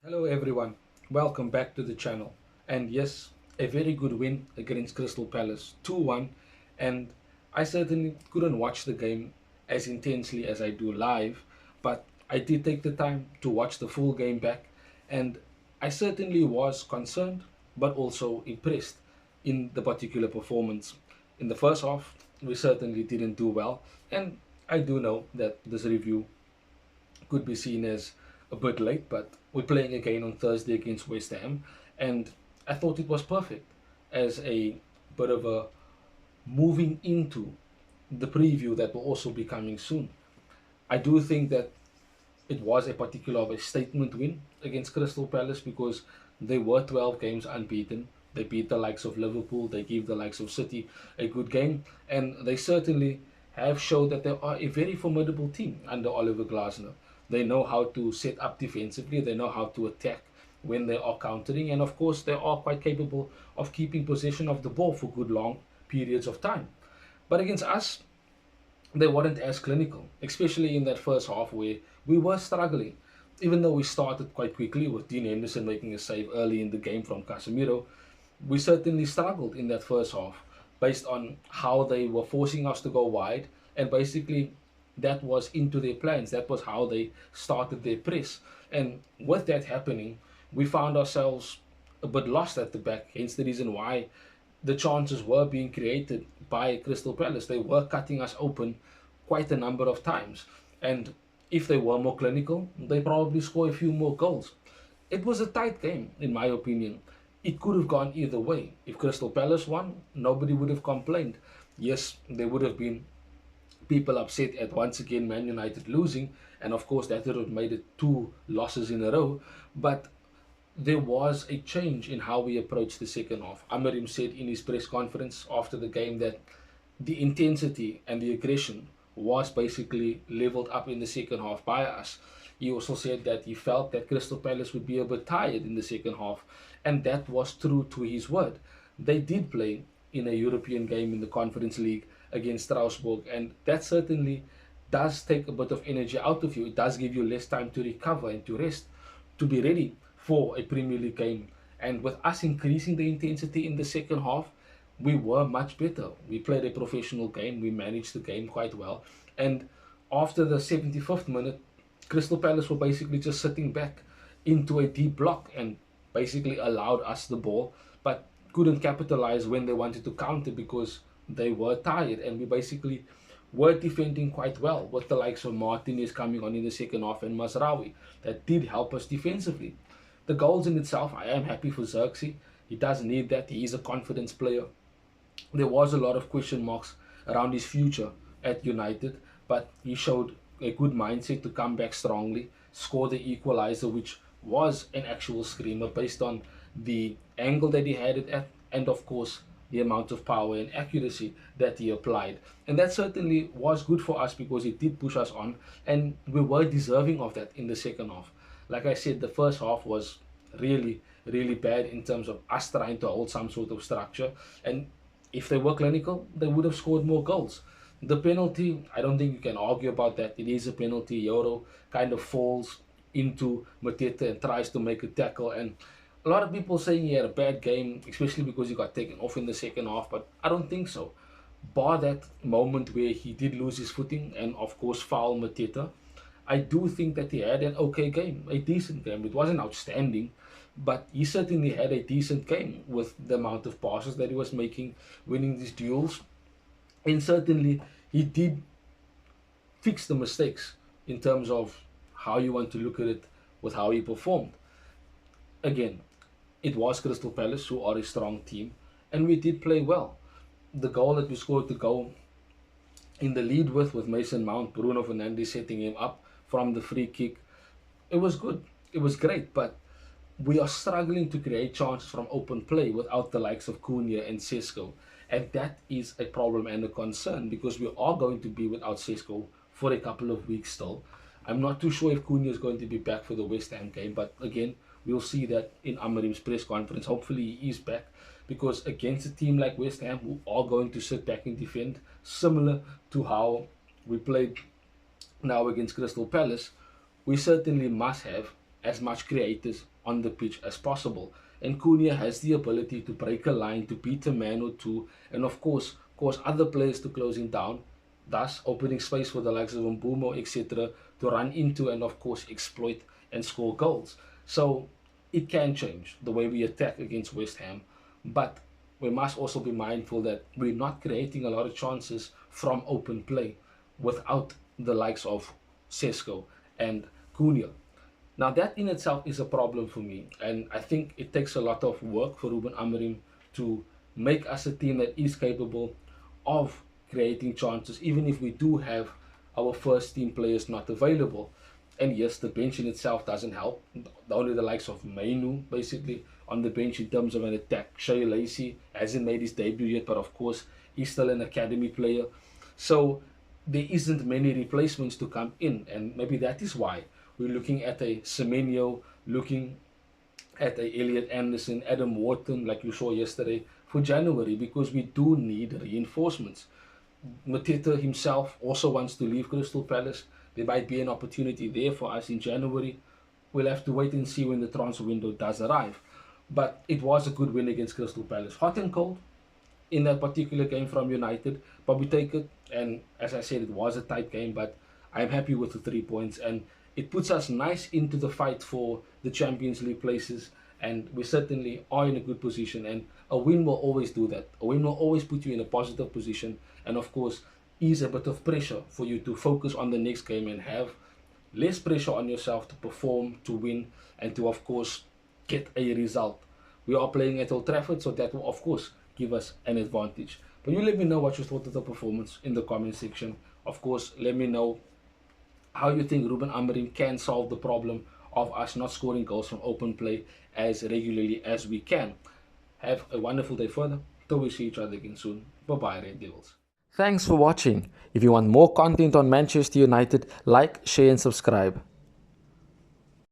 Hello everyone, welcome back to the channel. And yes, a very good win against Crystal Palace, 2-1. And I certainly couldn't watch the game as intensely as I do live, but I did take the time to watch the full game back, and I certainly was concerned but also impressed in the particular performance. In the first half, we certainly didn't do well, and I do know that this review could be seen as a bit late, but we're playing again on Thursday against West Ham, and I thought it was perfect as a bit of a moving into the preview that will also be coming soon. I do think that it was a particular of a statement win against Crystal Palace because they were 12 games unbeaten. They beat the likes of Liverpool, they gave the likes of City a good game, and they certainly have showed that they are a very formidable team under Oliver Glasner. They know how to set up defensively, they know how to attack when they are countering, and of course, they are quite capable of keeping possession of the ball for good long periods of time. But against us, they weren't as clinical, especially in that first half where we were struggling. Even though we started quite quickly with Dean Henderson making a save early in the game from Casemiro, we certainly struggled in that first half based on how they were forcing us to go wide, and basically that was into their plans. That was how they started their press. And with that happening, we found ourselves a bit lost at the back, hence the reason why the chances were being created by Crystal Palace. They were cutting us open quite a number of times. And if they were more clinical, they probably score a few more goals. It was a tight game, in my opinion. It could have gone either way. If Crystal Palace won, nobody would have complained. Yes, there would have been people upset at once again Man United losing, and of course that would have made it two losses in a row. But there was a change in how we approached the second half. Amarim said in his press conference after the game that the intensity and the aggression was basically leveled up in the second half by us. He also said that he felt that Crystal Palace would be a bit tired in the second half, and that was true to his word. They did play in a European game in the Conference League against Strasbourg, and that certainly does take a bit of energy out of you. It does give you less time to recover and to rest, to be ready for a Premier League game. And with us increasing the intensity in the second half, we were much better. We played a professional game, we managed the game quite well. And after the 75th minute, Crystal Palace were basically just sitting back into a deep block and basically allowed us the ball, but couldn't capitalize when they wanted to counter because they were tired. And we basically were defending quite well with the likes of Martinez coming on in the second half and Mazraoui. That did help us defensively. The goals in itself, I am happy for Zirkzee. He does need that. He is a confidence player. There was a lot of question marks around his future at United, but he showed a good mindset to come back strongly, score the equalizer, which was an actual screamer based on the angle that he had it at, and of course the amount of power and accuracy that he applied. And that certainly was good for us because it did push us on, and we were deserving of that in the second half. Like I said, the first half was really bad in terms of us trying to hold some sort of structure. And if they were clinical, they would have scored more goals. The penalty, I don't think you can argue about that. It is a penalty. Yoro kind of falls into Mateta and tries to make a tackle. And a lot of people saying he had a bad game, especially because he got taken off in the second half. But I don't think so. Bar that moment where he did lose his footing and, of course, foul Mateta, I do think that he had an okay game, a decent game. It wasn't outstanding, but he certainly had a decent game with the amount of passes that he was making, winning these duels. And certainly he did fix the mistakes in terms of how you want to look at it with how he performed. Again, it was Crystal Palace who are a strong team, and we did play well. The goal that we scored to go in the lead with Mason Mount, Bruno Fernandes setting him up from the free kick, it was good. It was great, but we are struggling to create chances from open play without the likes of Cunha and Sesko. And that is a problem and a concern because we are going to be without Sesko for a couple of weeks still. I'm not too sure if Cunha is going to be back for the West Ham game, but again, we'll see that in Amarim's press conference. Hopefully he is back because against a team like West Ham who are going to sit back and defend, similar to how we played now against Crystal Palace, we certainly must have as much creators on the pitch as possible. And Cunha has the ability to break a line, to beat a man or two, and of course, cause other players to closing down, thus opening space for the likes of Mbumo, etc., to run into and of course exploit and score goals. So it can change the way we attack against West Ham, but we must also be mindful that we're not creating a lot of chances from open play without the likes of Sesko and Cunha. Now that in itself is a problem for me, and I think it takes a lot of work for Ruben Amorim to make us a team that is capable of creating chances, even if we do have our first team players not available. And yes, the bench in itself doesn't help. Only the likes of Mainu basically on the bench in terms of an attack. Shea Lacey hasn't made his debut yet, but of course he's still an academy player. So there isn't many replacements to come in, and maybe that is why we're looking at a Semenyo, looking at a Elliot Anderson, Adam Wharton, like you saw yesterday, for January, because we do need reinforcements. Mateta himself also wants to leave Crystal Palace. There might be an opportunity there for us in January. We'll have to wait and see when the transfer window does arrive. But it was a good win against Crystal Palace. Hot and cold in that particular game from United, but we take it. And as I said, it was a tight game, but I'm happy with the 3 points. And it puts us nice into the fight for the Champions League places. And we certainly are in a good position. And a win will always do that. A win will always put you in a positive position. And of course, ease a bit of pressure for you to focus on the next game and have less pressure on yourself to perform, to win, and to, of course, get a result. We are playing at Old Trafford, so that will, of course, give us an advantage. But you let me know what you thought of the performance in the comment section. Of course, let me know how you think Ruben Amorim can solve the problem of us not scoring goals from open play as regularly as we can. Have a wonderful day further. Till we see each other again soon. Bye-bye, Red Devils. Thanks for watching. If you want more content on Manchester United, like, share and subscribe.